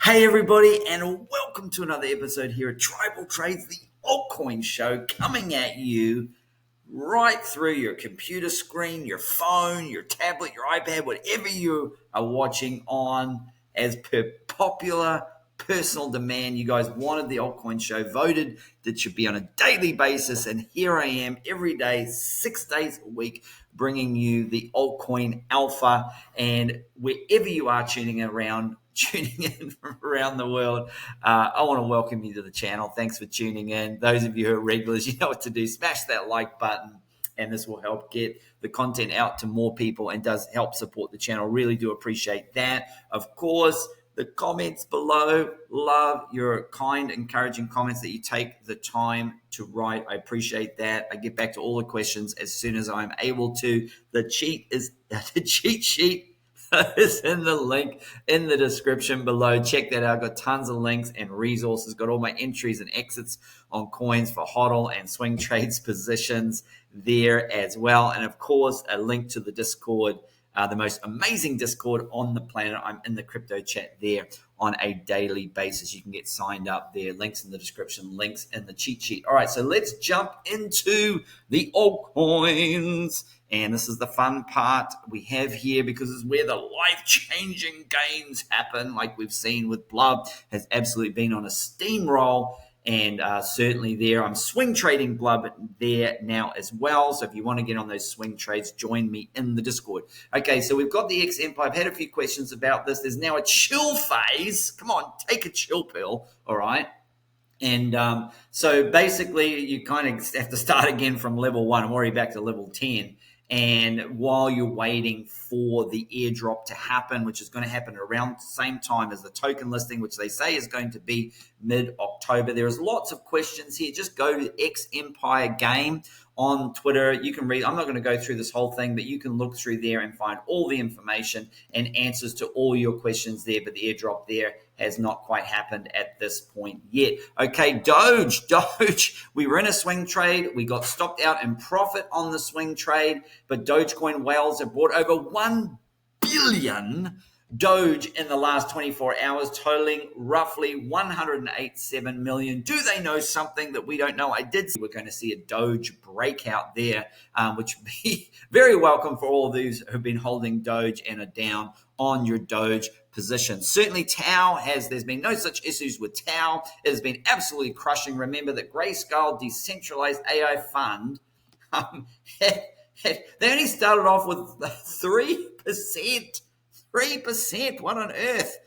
Hey everybody, and welcome to another episode here at Tribal Trades, the altcoin show, coming at you right through your computer screen, your phone, your tablet, your iPad, whatever you are watching on. As per popular personal demand, you guys wanted the altcoin show, voted that should be on a daily basis, and here I am every day, 6 days a week, bringing you the altcoin alpha. And wherever you are tuning in from around the world, I want to welcome you to the channel. Thanks for tuning in. Those of you who are regulars, you know what to do. Smash that like button, and this will help get the content out to more people and does help support the channel. Really do appreciate that. Of course, the comments below, love your kind, encouraging comments that you take the time to write. I appreciate that. I get back to all the questions as soon as I'm able to. The cheat sheet is in the link in the description below. Check that out. Got tons of links and resources. Got all my entries and exits on coins for hodl and swing trades positions there as well. And of course, a link to the Discord, the most amazing Discord on the planet. I'm in the crypto chat there on a daily basis. You can get signed up there. Links in the description, links in the cheat sheet. All right, so let's jump into the altcoins. And this is the fun part we have here, because it's where the life-changing gains happen, like we've seen with Blob. Has absolutely been on a steamroll. And certainly there, I'm swing trading Blob there now as well. So if you want to get on those swing trades, join me in the Discord. Okay, so we've got the X Empire. I've had a few questions about this. There's now a chill phase. Come on, take a chill pill, all right? And so basically, you kind of have to start again from level 1. I'm already back to level 10. And while you're waiting for the airdrop to happen, which is going to happen around the same time as the token listing, which they say is going to be mid-October. There's lots of questions here. Just go to X Empire Game on Twitter. You can read. I'm not going to go through this whole thing, but you can look through there and find all the information and answers to all your questions there. But the airdrop there has not quite happened at this point yet. Okay, Doge. We were in a swing trade. We got stopped out in profit on the swing trade, but Dogecoin whales have brought over 1 billion Doge in the last 24 hours, totaling roughly 187 million. Do they know something that we don't know? I did see we're going to see a Doge breakout there, which would be very welcome for all of those who've been holding Doge and are down on your Doge position. Certainly there's been no such issues with Tau. It has been absolutely crushing. Remember that Grayscale Decentralized AI Fund, they only started off with 3%. 3%. What on earth?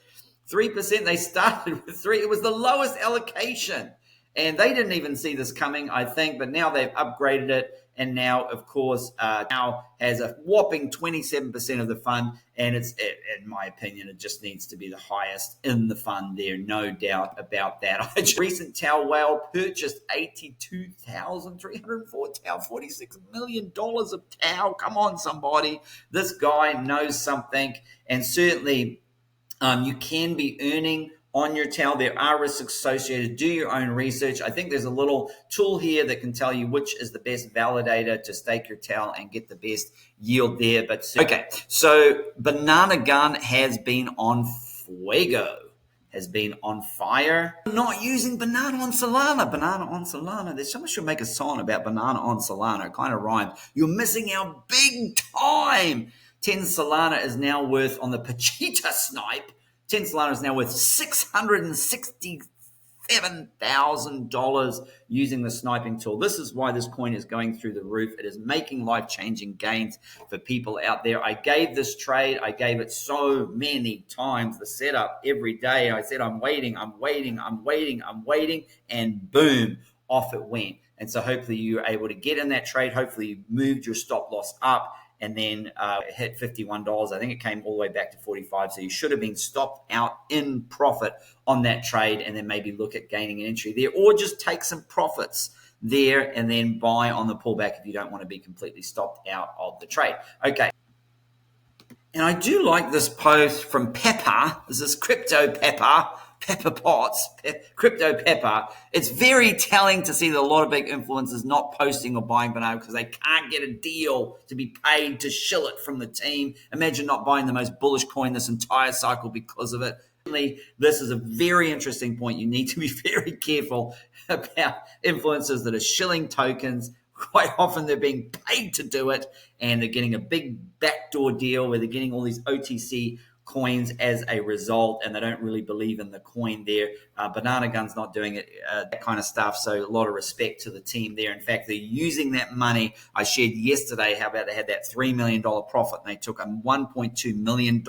3%. They started with 3. It was the lowest allocation. And they didn't even see this coming, I think. But now they've upgraded it. And now, of course, now has a whopping 27% of the fund. And in my opinion, it just needs to be the highest in the fund there. No doubt about that. Recent Tau whale purchased 82,304 Tau, $46 million of Tau. Come on, somebody. This guy knows something. And certainly you can be earning on your Tau. There are risks associated. Do your own research. I think there's a little tool here that can tell you which is the best validator to stake your Tau and get the best yield there. But okay, so Banana Gun has been on fuego, has been on fire. Not using banana on Solana. Banana on Solana. There's someone should make a song about banana on Solana. It kind of rhymes. You're missing out big time. 10 Solana is now worth, on the Pachita snipe, 10 Solana is now worth $667,000 using the sniping tool. This is why this coin is going through the roof. It is making life-changing gains for people out there. I gave this trade. I gave it so many times, the setup every day. I said, I'm waiting, and boom, off it went. And so hopefully you were able to get in that trade. Hopefully you moved your stop loss up and then hit $51. I think it came all the way back to 45. So you should have been stopped out in profit on that trade, and then maybe look at gaining an entry there, or just take some profits there and then buy on the pullback if you don't want to be completely stopped out of the trade. Okay. And I do like this post from Pepper. This is Crypto Pepper. Pepper Potts, Crypto Pepper. It's very telling to see that a lot of big influencers not posting or buying banana because they can't get a deal to be paid to shill it from the team. Imagine not buying the most bullish coin this entire cycle because of it. This is a very interesting point. You need to be very careful about influencers that are shilling tokens. Quite often they're being paid to do it, and they're getting a big backdoor deal where they're getting all these OTC coins as a result, and they don't really believe in the coin there. Banana Gun's not doing it, that kind of stuff. So a lot of respect to the team there. In fact, they're using that money. I shared yesterday how about they had that $3 million profit, and they took $1.2 million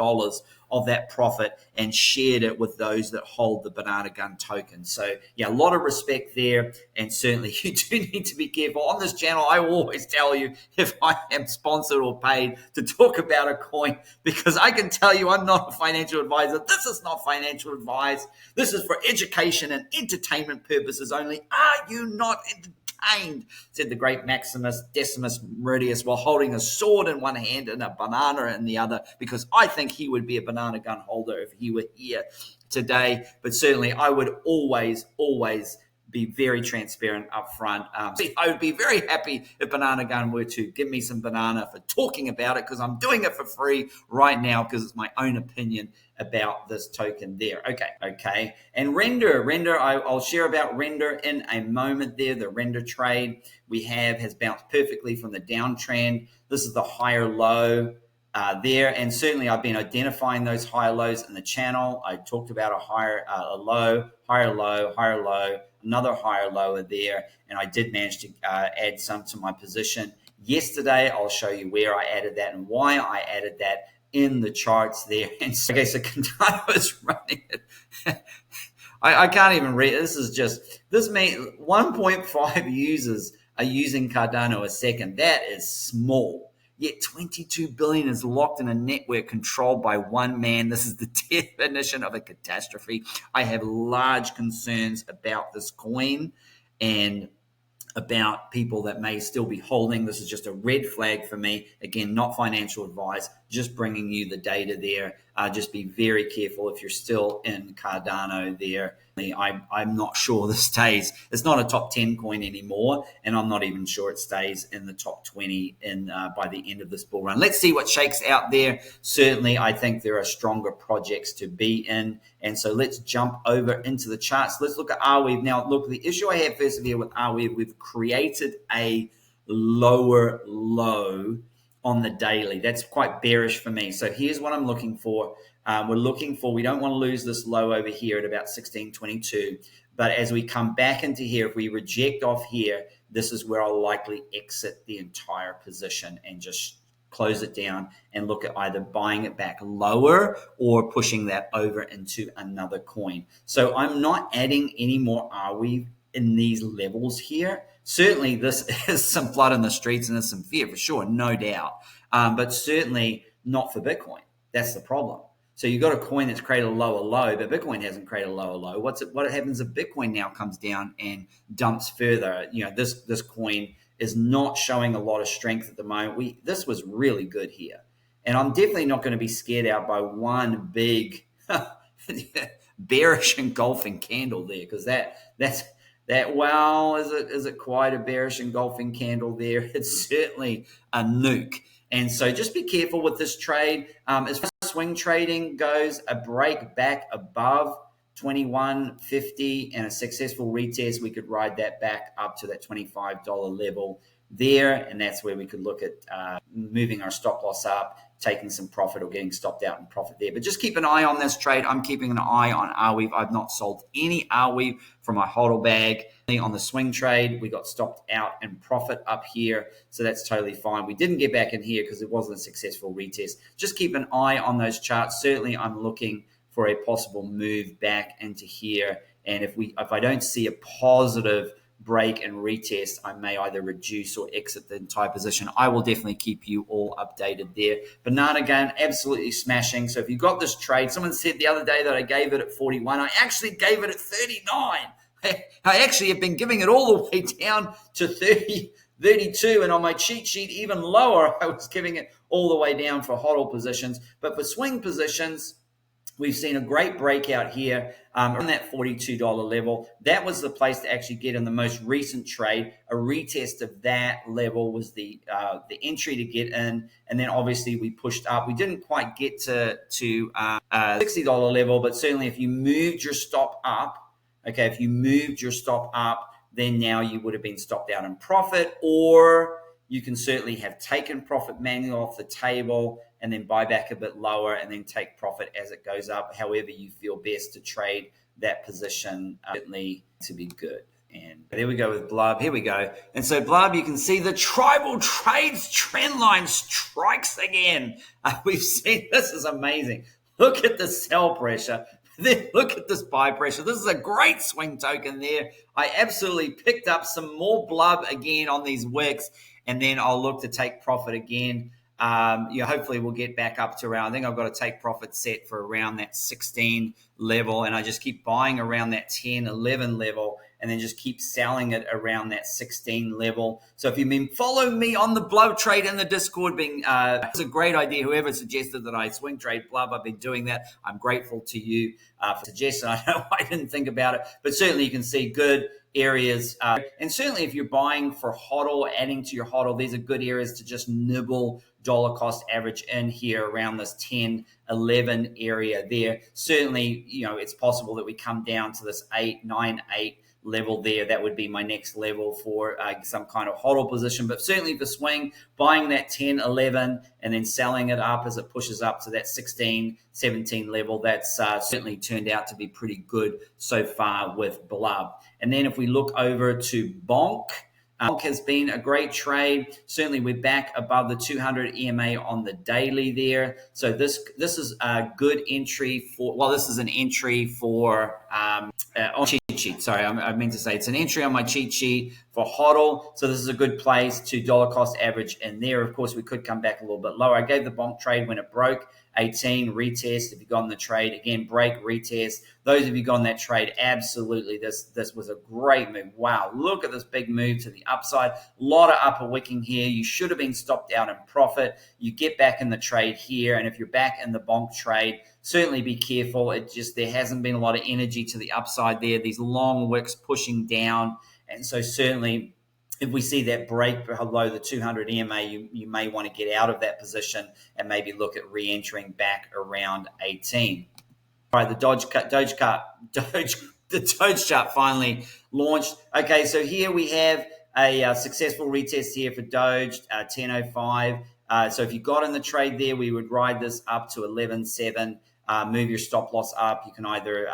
of that profit and shared it with those that hold the Banana Gun token. So yeah, a lot of respect there, and certainly you do need to be careful. On this channel, I always tell you if I am sponsored or paid to talk about a coin, because I can tell you I'm not a financial advisor. This is not financial advice. This is for education and entertainment purposes only. Are you not entertained? Said the great Maximus Decimus Meridius while holding a sword in one hand and a banana in the other, because I think he would be a Banana Gun holder if he were here today. But certainly I would always be very transparent up front. I would be very happy if Banana Gun were to give me some banana for talking about it, because I'm doing it for free right now because it's my own opinion about this token there. Okay. And Render, I'll share about Render in a moment there. The Render trade we have has bounced perfectly from the downtrend. This is the higher low there, and certainly I've been identifying those higher lows in the channel. I talked about a low, higher low, another higher lower there, and I did manage to add some to my position yesterday. I'll show you where I added that and why I added that in the charts there. And so, okay, so Cardano is running it. I can't even read. This means 1.5 users are using Cardano a second. That is small. Yet 22 billion is locked in a network controlled by one man. This is the definition of a catastrophe. I have large concerns about this coin and about people that may still be holding. This is just a red flag for me. Again, not financial advice, just bringing you the data there. Just be very careful if you're still in Cardano there. I'm not sure this stays. It's not a top 10 coin anymore, and I'm not even sure it stays in the top 20 by the end of this bull run. Let's see what shakes out there. Certainly, I think there are stronger projects to be in, and so let's jump over into the charts. Let's look at Arweave. Now, look, the issue I have first of all with Arweave, we've created a lower low on the daily. That's quite bearish for me. So here's what I'm looking for. We don't want to lose this low over here at about 1622. But as we come back into here, if we reject off here, this is where I'll likely exit the entire position and just close it down and look at either buying it back lower or pushing that over into another coin. So I'm not adding any more Arweave in these levels here. Certainly this is some blood in the streets and there's some fear for sure, no doubt. But certainly not for Bitcoin. That's the problem. So you've got a coin that's created a lower low, but Bitcoin hasn't created a lower low. What happens if Bitcoin now comes down and dumps further? This coin is not showing a lot of strength at the moment. This was really good here. And I'm definitely not going to be scared out by one big bearish engulfing candle there, because is it quite a bearish engulfing candle there? It's certainly a nuke. And so just be careful with this trade. As far as swing trading goes, a break back above 21.50 and a successful retest, we could ride that back up to that $25 level there. And that's where we could look at moving our stop loss up, taking some profit or getting stopped out in profit there. But just keep an eye on this trade. I'm keeping an eye on Arweave. I've not sold any Arweave from my hodl bag. On the swing trade, we got stopped out in profit up here. So that's totally fine. We didn't get back in here because it wasn't a successful retest. Just keep an eye on those charts. Certainly, I'm looking for a possible move back into here. And if I don't see a positive break and retest, I may either reduce or exit the entire position. I will definitely keep you all updated there. Banana Gun, absolutely smashing. So if you got this trade, someone said the other day that I gave it at 41. I actually gave it at 39. I actually have been giving it all the way down to 30, 32, and on my cheat sheet, even lower, I was giving it all the way down for hodl positions. But for swing positions, We've seen a great breakout here around that $42 level. That was the place to actually get in the most recent trade. A retest of that level was the entry to get in, and then obviously we pushed up. We didn't quite get to $60 level, but certainly if you moved your stop up, okay, if you moved your stop up, then now you would have been stopped out in profit, or you can certainly have taken profit manually off the table and then buy back a bit lower and then take profit as it goes up. However you feel best to trade that position, certainly to be good. And there we go with Blob. Here we go. And so Blob, you can see the tribal trades trend line strikes again. We've seen, this is amazing. Look at the sell pressure. Then look at this buy pressure. This is a great swing token there. I absolutely picked up some more Blob again on these wicks, and then I'll look to take profit again. Hopefully we'll get back up to around, I think I've got a take profit set for around that 16 level, and I just keep buying around that 10, 11 level, and then just keep selling it around that 16 level. So if you've been following me on the Blob trade in the Discord, it's a great idea. Whoever suggested that I swing trade Blob, I've been doing that. I'm grateful to you for suggesting. I know I didn't think about it, but certainly you can see good areas. And certainly if you're buying for HODL, adding to your HODL, these are good areas to just nibble dollar cost average in here around this 10, 11 area there. Certainly, it's possible that we come down to this 8, 9, 8 level there. That would be my next level for some kind of HODL position. But certainly for swing, buying that 10, 11, and then selling it up as it pushes up to that 16, 17 level, that's certainly turned out to be pretty good so far with Blob. And then if we look over to Bonk, Bonk has been a great trade. Certainly we're back above the 200 EMA on the daily there. So this is a good entry for, this is an entry for on cheat sheet. Sorry, I meant to say it's an entry on my cheat sheet for HODL. So this is a good place to dollar cost average in there. Of course, we could come back a little bit lower. I gave the Bonk trade when it broke 18, retest. If you got in the trade, again, break, retest. Those of you got in that trade, absolutely, this was a great move. Wow, look at this big move to the upside. A lot of upper wicking here. You should have been stopped out in profit. You get back in the trade here, and if you're back in the Bonk trade, certainly be careful. There hasn't been a lot of energy to the upside there. These long wicks pushing down, and so certainly if we see that break below the 200 EMA, you may want to get out of that position and maybe look at re-entering back around 18. All right, the Doge chart finally launched. Okay, so here we have a successful retest here for Doge, 10.05. So if you got in the trade there, we would ride this up to 11.7. Move your stop loss up. You can either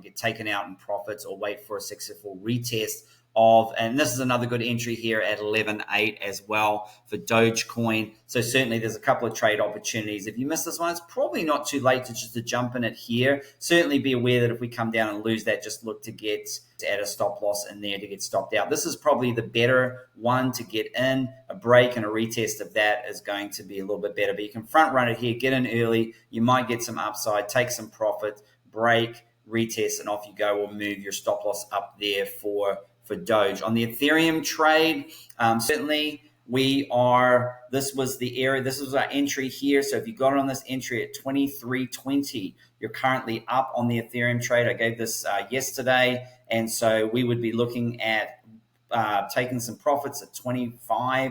get taken out in profits or wait for a successful retest of, and this is another good entry here at 11.8 as well for Dogecoin. So certainly there's a couple of trade opportunities. If you miss this one, it's probably not too late to jump in it here. Certainly be aware that if we come down and lose that, just look to add a stop loss in there to get stopped out. This is probably the better one to get in. A break and a retest of that is going to be a little bit better, but you can front run it here, get in early. You might get some upside, take some profit, break, retest, and off you go, or move your stop loss up there for Doge. On the Ethereum trade, certainly this was the area, this was our entry here. So if you got on this entry at 23.20, you're currently up on the Ethereum trade. I gave this yesterday, and so we would be looking at taking some profits at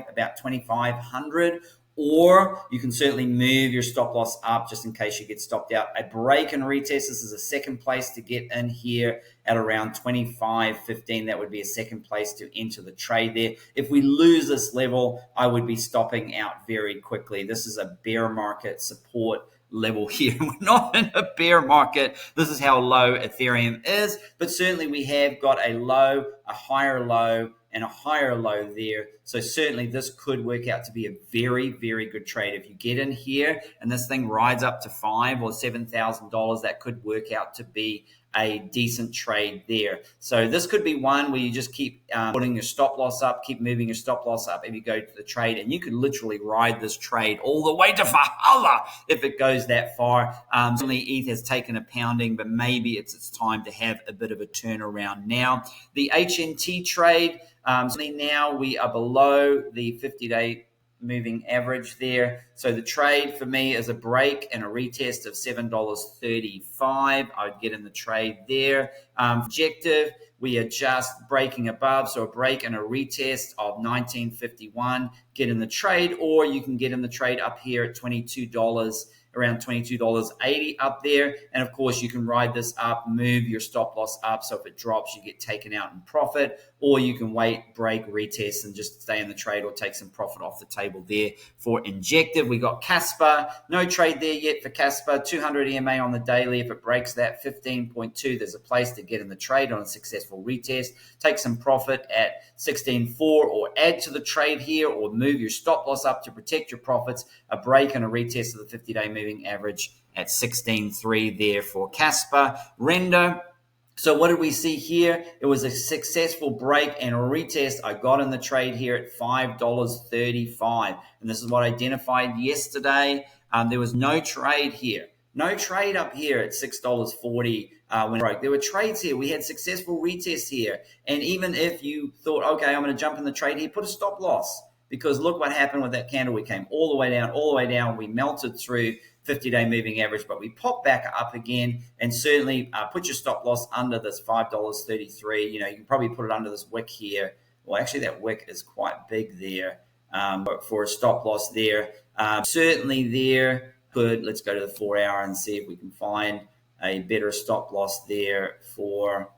about 2,500, or you can certainly move your stop loss up just in case you get stopped out. A break and retest, this is a second place to get in here at around 25.15. That would be a second place to enter the trade there. If we lose this level, I would be stopping out very quickly. This is a bear market support level here. We're not in a bear market. This is how low Ethereum is, but certainly we have got a low, a higher low, and a higher low there. So certainly this could work out to be a very, very good trade. If you get in here and this thing rides up to $5,000 or $7,000, that could work out to be a decent trade there. So this could be one where you just keep putting your stop loss up, keep moving your stop loss up if you go to the trade, and you could literally ride this trade all the way to Valhalla if it goes that far. Certainly ETH has taken a pounding, but maybe it's time to have a bit of a turnaround now. The HNT trade, certainly now we are below the 50-day moving average there. So the trade for me is a break and a retest of $7.35. I would get in the trade there. Objective, we are just breaking above, so a break and a retest of 19.51. Get in the trade, or you can get in the trade up here at $22, around $22.80 up there. And of course, you can ride this up, move your stop loss up, so if it drops, you get taken out in profit, or you can wait, break, retest, and just stay in the trade or take some profit off the table there for Injective. We got Casper, no trade there yet for Casper, 200 EMA on the daily. If it breaks that 15.2, there's a place to get in the trade on a successful retest, take some profit at 16.4, or add to the trade here, or move your stop loss up to protect your profits, a break and a retest of the 50-day moving average at 16.3 there for Casper. Render, so what did we see here? It was a successful break and a retest. I got in the trade here at $5.35, and this is what I identified yesterday. There was no trade here. No trade up here at $6.40 when it broke. There were trades here. We had successful retests here. And even if you thought, okay, I'm going to jump in the trade here, put a stop loss. Because look what happened with that candle. We came all the way down. We melted through 50-day moving average, but we popped back up again. And certainly put your stop loss under this $5.33. You can probably put it under this wick here. Well, actually, that wick is quite big there. But for a stop loss there, certainly there. Let's go to the 4 hour and see if we can find a better stop loss there for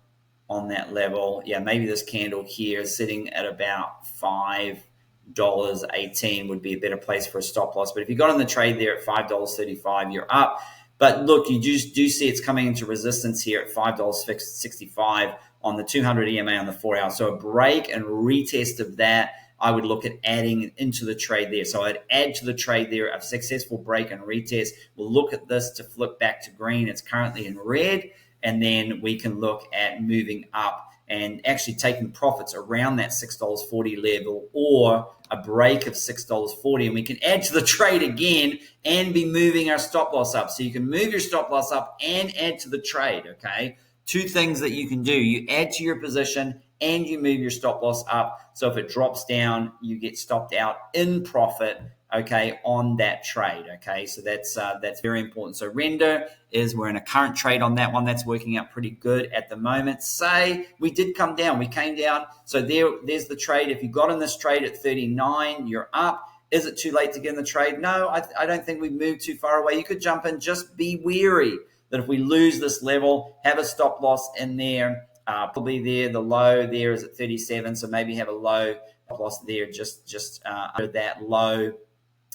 on that level. Yeah, maybe this candle here sitting at about $5.18 would be a better place for a stop loss. But if you got on the trade there at $5.35, you're up. But look, you do see it's coming into resistance here at $5.65 on the 200 EMA on the 4 hour. So a break and retest of that, I would look at adding into the trade there. So I'd add to the trade there a successful break and retest. We'll look at this to flip back to green. It's currently in red. And then we can look at moving up and actually taking profits around that $6.40 level, or a break of $6.40. And we can add to the trade again and be moving our stop loss up. So you can move your stop loss up and add to the trade, okay? Two things that you can do. You add to your position and you move your stop loss up. So if it drops down, you get stopped out in profit, okay, on that trade, okay? So that's very important. So Render we're in a current trade on that one. That's working out pretty good at the moment. Say we did come down. We came down. So there's the trade. If you got in this trade at 39, you're up. Is it too late to get in the trade? No, I don't think we've moved too far away. You could jump in. Just be wary that if we lose this level, have a stop loss in there. Probably there, the low there is at 37, so maybe have a low loss there just under that low.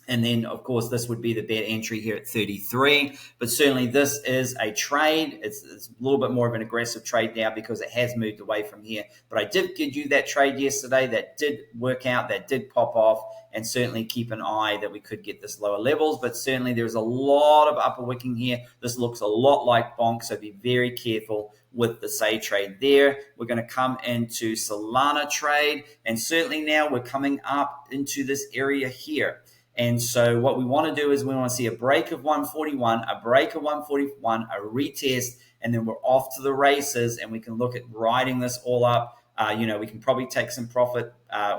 And then, of course, this would be the bet entry here at 33. But certainly this is a trade. It's a little bit more of an aggressive trade now because it has moved away from here. But I did give you that trade yesterday. That did work out. That did pop off. And certainly keep an eye that we could get this lower levels. But certainly there's a lot of upper wicking here. This looks a lot like Bonk, so be very careful with the Say trade there. We're going to come into Solana trade. And certainly now we're coming up into this area here. And so what we want to do is we want to see a break of 141, a break of 141, a retest, and then we're off to the races, and we can look at riding this all up. We can probably take some profit,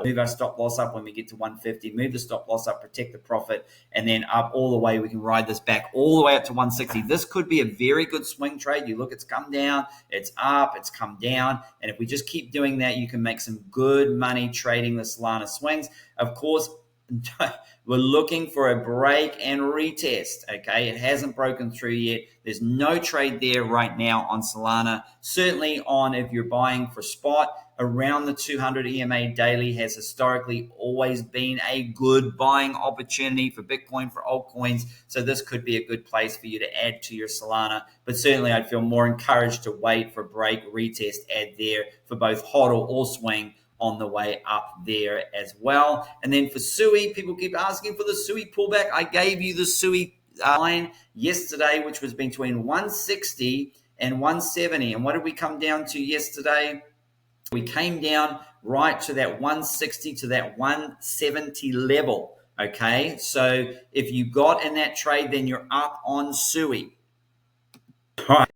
move our stop loss up when we get to 150, move the stop loss up, protect the profit, and then up all the way. We can ride this back all the way up to 160. This could be a very good swing trade. You look, it's come down, it's up, it's come down. And if we just keep doing that, you can make some good money trading the Solana swings. Of course, we're looking for a break and retest, okay? It hasn't broken through yet. There's no trade there right now on Solana. Certainly on, if you're buying for spot, around the 200 EMA daily has historically always been a good buying opportunity for Bitcoin, for altcoins. So this could be a good place for you to add to your Solana. But certainly I'd feel more encouraged to wait for break, retest, add there for both hodl or swing on the way up there as well. And then for Sui, people keep asking for the Sui pullback. I gave you the Sui line yesterday, which was between 160 and 170. And what did we come down to yesterday? We came down right to that 160 to that 170 level. Okay, so if you got in that trade, then you're up on Sui.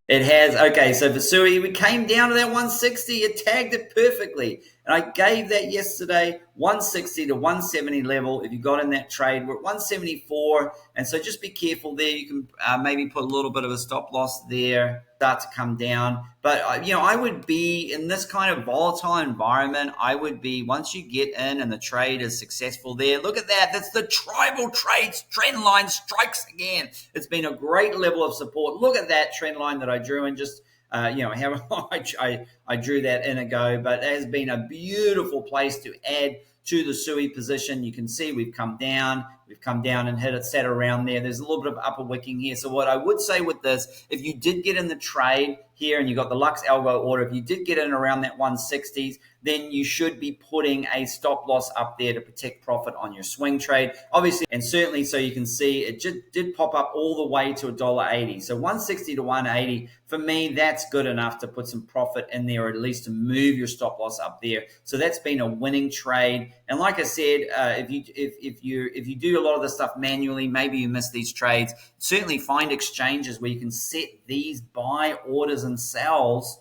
It has, okay, so for Sui, we came down to that 160. It tagged it perfectly. And And I gave that yesterday, 160 to 170 level. If you got in that trade, we're at 174. And so just be careful there. You can maybe put a little bit of a stop loss there, start to come down. But, I would be in this kind of volatile environment. I would be, once you get in and the trade is successful there, look at that. That's the tribal trades trend line strikes again. It's been a great level of support. Look at that trend line that I drew and just however long I drew that in ago, but it has been a beautiful place to add to the Sui position. You can see we've come down and hit it, sat around there. There's a little bit of upper wicking here. So what I would say with this, if you did get in the trade here and you got the Lux algo order, if you did get in around that 160s, then you should be putting a stop loss up there to protect profit on your swing trade. Obviously, and certainly so you can see it just did pop up all the way to $1.80. So 160 to 180, for me, that's good enough to put some profit in there, or at least to move your stop loss up there. So that's been a winning trade. And like I said, if you do a lot of the stuff manually, maybe you miss these trades, certainly find exchanges where you can set these buy orders and sells,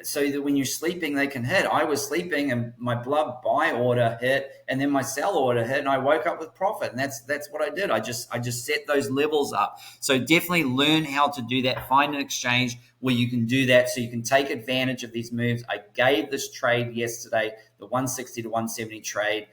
so that when you're sleeping, they can hit. I was sleeping and my Blob buy order hit and then my sell order hit and I woke up with profit. And that's what I did. I just set those levels up. So definitely learn how to do that. Find an exchange where you can do that so you can take advantage of these moves. I gave this trade yesterday, the 160 to 170 trade.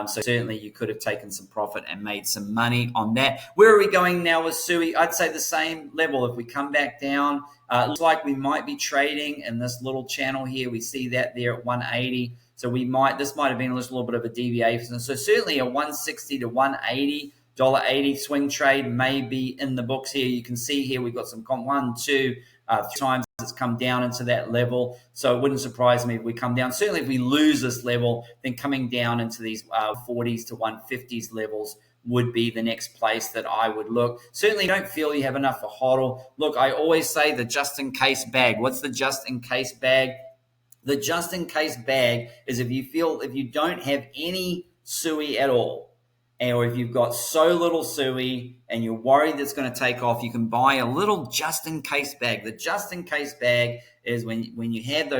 So certainly you could have taken some profit and made some money on that. Where are we going now with Sui? I'd say the same level. If we come back down, looks like we might be trading in this little channel here. We see that there at 180. So this might have been a little bit of a deviation. So certainly a 160 to 180. $1.80 swing trade may be in the books here. You can see here we've got some 1, 2, 3 times it's come down into that level. So it wouldn't surprise me if we come down. Certainly if we lose this level, then coming down into these 40s to 150s levels would be the next place that I would look. Certainly don't feel you have enough for HODL. Look, I always say the just-in-case bag. What's the just-in-case bag? The just-in-case bag is if you don't have any Sui at all, or if you've got so little Sui and you're worried that's going to take off, you can buy a little just-in-case bag. The just-in-case bag is when you have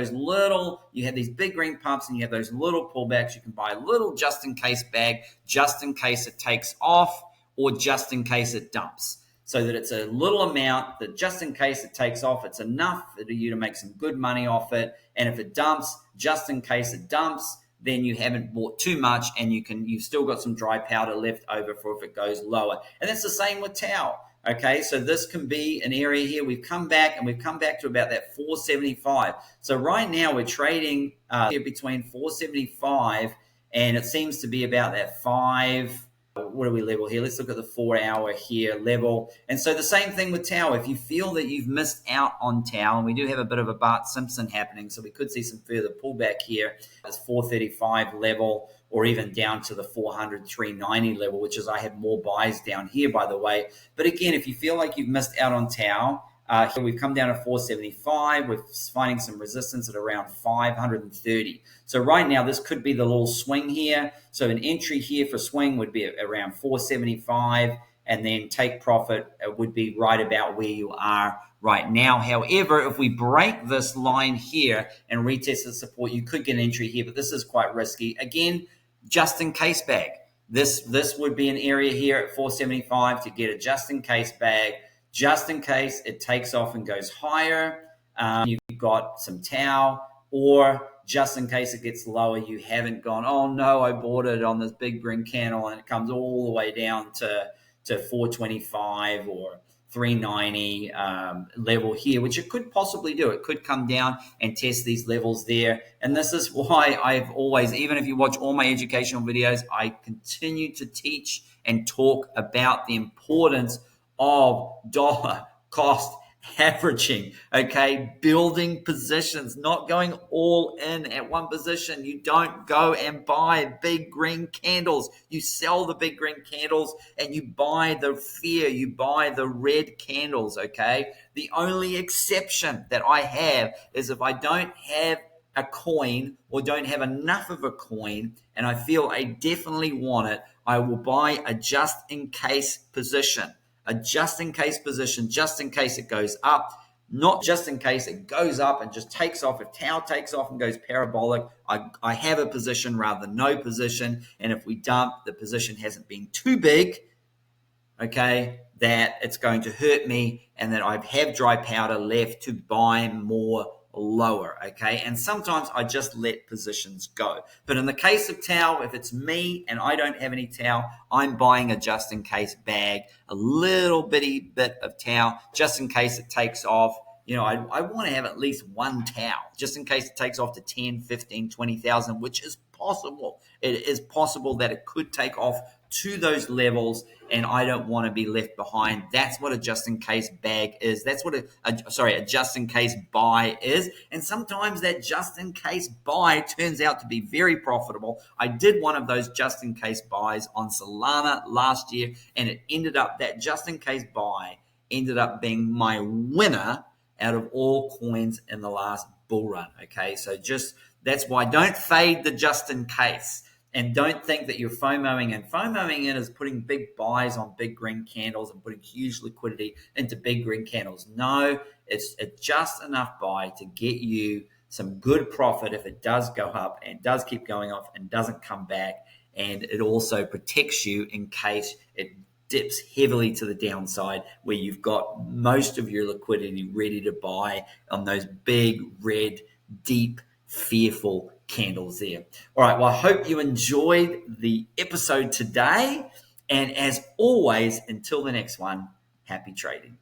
you have these big green pumps and you have those little pullbacks, you can buy a little just-in-case bag, just in case it takes off or just in case it dumps. So that it's a little amount that just in case it takes off, it's enough for you to make some good money off it. And if it dumps, just in case it dumps, then you haven't bought too much and you've still got some dry powder left over for if it goes lower. And that's the same with Tau. Okay, so this can be an area here. We've come back to about that 475. So right now we're trading here between 475 and it seems to be about that 5. What do we level here? Let's look at the 4 hour here level. And so the same thing with Tau. If you feel that you've missed out on Tau, and we do have a bit of a Bart Simpson happening, so we could see some further pullback here as 435 level, or even down to the 400, 390 level, which is I have more buys down here, by the way. But again, if you feel like you've missed out on Tau, here we've come down to 475. We're finding some resistance at around 530. So right now, this could be the little swing here. So an entry here for swing would be around 475, and then take profit would be right about where you are right now. However, if we break this line here and retest the support, you could get an entry here, but this is quite risky. Again, just in case bag. This would be an area here at 475 to get a just in case bag. Just in case it takes off and goes higher, you've got some Tau, or just in case it gets lower, you haven't gone, oh no, I bought it on this big green candle and it comes all the way down to 425 or 390 level here, which it could possibly do. It could come down and test these levels there. And this is why I've always, even if you watch all my educational videos, I continue to teach and talk about the importance of dollar cost averaging, okay? Building positions, not going all in at one position. You don't go and buy big green candles. You sell the big green candles and you buy the fear, you buy the red candles, okay? The only exception that I have is if I don't have a coin or don't have enough of a coin and I feel I definitely want it, I will buy a just in case position. A just in case position, just in case it goes up. not just in case it goes up and just takes off. If Tau takes off and goes parabolic, I have a position rather than no position. And if we dump, the position hasn't been too big, okay, that it's going to hurt me and that I have dry powder left to buy more lower, okay? And sometimes I just let positions go. But in the case of Tau, if it's me and I don't have any Tau, I'm buying a just-in-case bag, a little bitty bit of Tau, just in case it takes off. I want to have at least one Tau, just in case it takes off to 10, 15, 20,000, which is possible. It is possible that it could take off to those levels, and I don't want to be left behind. That's what a just-in-case bag is. That's what a just-in-case buy is. And sometimes that just-in-case buy turns out to be very profitable. I did one of those just-in-case buys on Solana last year, and that just-in-case buy ended up being my winner out of all coins in the last bull run. Okay, so that's why don't fade the just-in-case. And don't think that you're FOMOing in. FOMOing in is putting big buys on big green candles and putting huge liquidity into big green candles. No, it's just enough buy to get you some good profit if it does go up and does keep going off and doesn't come back. And it also protects you in case it dips heavily to the downside, where you've got most of your liquidity ready to buy on those big, red, deep, fearful candles there. All right, well, I hope you enjoyed the episode today. And as always, until the next one, happy trading.